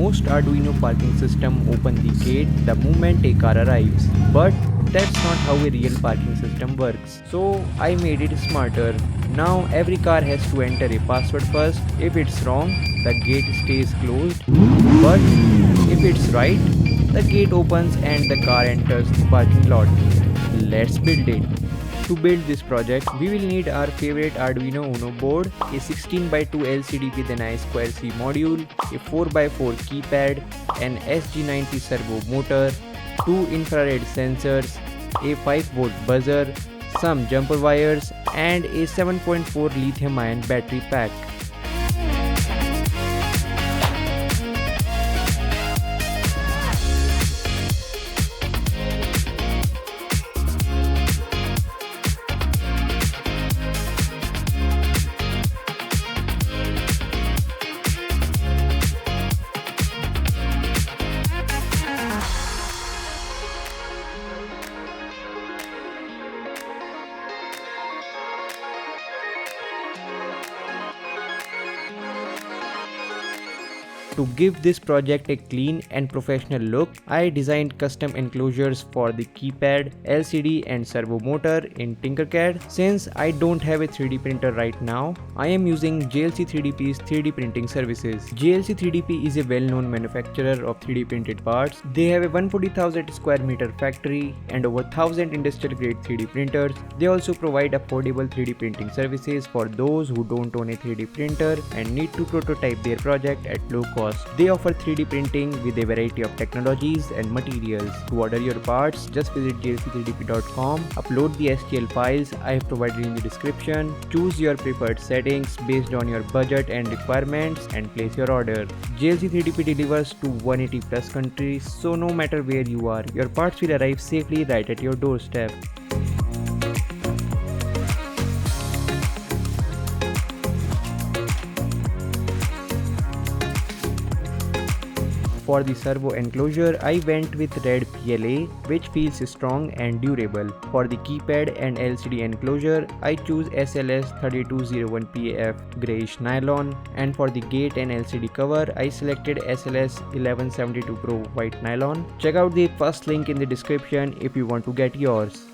Most Arduino parking system open the gate the moment a car arrives, but that's not how a real parking system works. So I made it smarter. Now every car has to enter a password first. If it's wrong, the gate stays closed. But if it's right, the gate opens and the car enters the parking lot. Let's build it. To build this project, we will need our favorite Arduino Uno board, a 16x2 LCD with an I2C module, a 4x4 keypad, an SG90 servo motor, 2 infrared sensors, a 5V buzzer, some jumper wires, and a 7.4 lithium-ion battery pack. To give this project a clean and professional look, I designed custom enclosures for the keypad, LCD and servo motor in Tinkercad. Since I don't have a 3D printer right now, I am using JLC 3DP's 3D printing services. JLC 3DP is a well-known manufacturer of 3D printed parts. They have a 140,000 square meter factory and over 1000 industrial grade 3D printers. They also provide affordable 3D printing services for those who don't own a 3D printer and need to prototype their project at low cost. They offer 3D printing with a variety of technologies and materials. To order your parts, just visit jlc3dp.com, upload the STL files I have provided in the description, choose your preferred settings based on your budget and requirements, and place your order. JLC 3DP delivers to 180 plus countries, so no matter where you are, your parts will arrive safely right at your doorstep. For the servo enclosure, I went with red PLA, which feels strong and durable. For the keypad and LCD enclosure, I choose SLS 3201PAF grayish nylon, and for the gate and LCD cover, I selected SLS 1172 Pro white nylon. Check out the first link in the description if you want to get yours.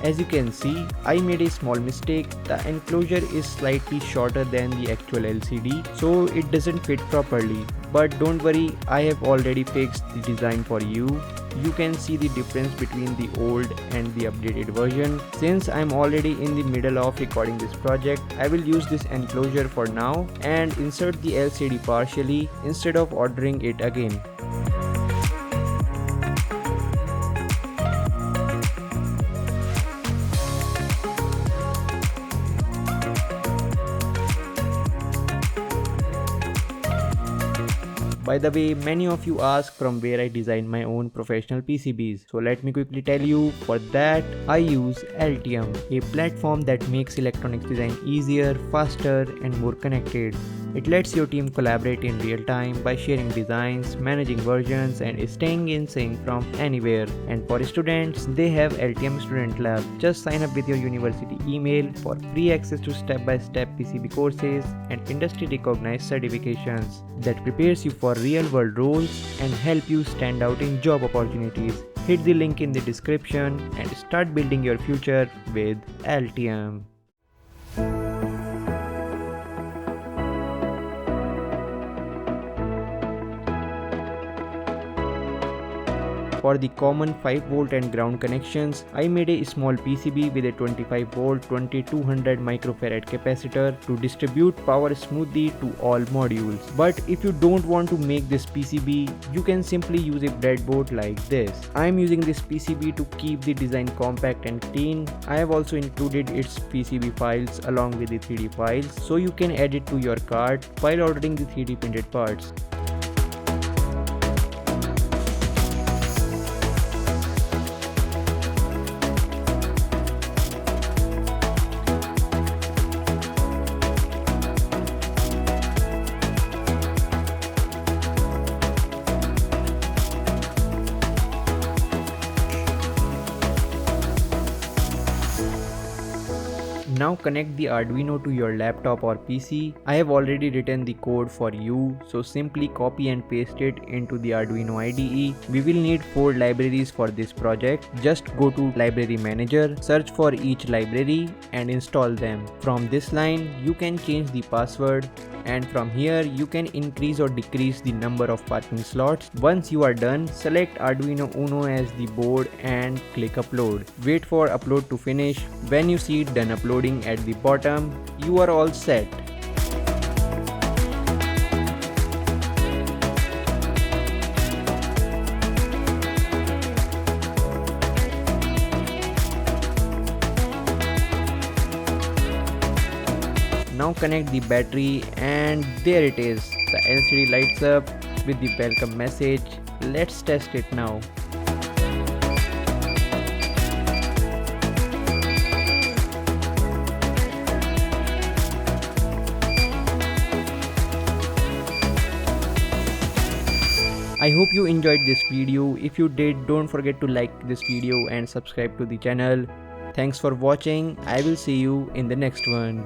As you can see, I made a small mistake. The enclosure is slightly shorter than the actual LCD, so it doesn't fit properly. But don't worry, I have already fixed the design for you. You can see the difference between the old and the updated version. Since I'm already in the middle of recording this project, I will use this enclosure for now and insert the LCD partially instead of ordering it again. By the way, many of you ask from where I design my own professional PCBs. So let me quickly tell you, for that I use Altium, a platform that makes electronics design easier, faster and more connected. It lets your team collaborate in real time by sharing designs, managing versions and staying in sync from anywhere. And for students, they have Altium Student Lab. Just sign up with your university email for free access to step-by-step PCB courses and industry recognized certifications that prepares you for real-world roles and help you stand out in job opportunities. Hit the link in the description and start building your future with Altium. For the common 5V and ground connections, I made a small PCB with a 25V 2200 microfarad capacitor to distribute power smoothly to all modules. But if you don't want to make this PCB, you can simply use a breadboard like this. I am using this PCB to keep the design compact and clean. I have also included its PCB files along with the 3D files so you can add it to your cart while ordering the 3D printed parts. Now connect the Arduino to your laptop or PC. I have already written the code for you, so simply copy and paste it into the Arduino IDE. We will need 4 libraries for this project. Just go to Library Manager, search for each library and install them. From this line, you can change the password, and from here you can increase or decrease the number of parking slots. Once you are done, select Arduino Uno as the board and click upload. Wait for upload to finish. When you see it done uploading at the bottom, you are all set. Now connect the battery and there it is. The LCD lights up with the welcome message. Let's test it now. I hope you enjoyed this video. If you did, don't forget to like this video and subscribe to the channel. Thanks for watching. I will see you in the next one.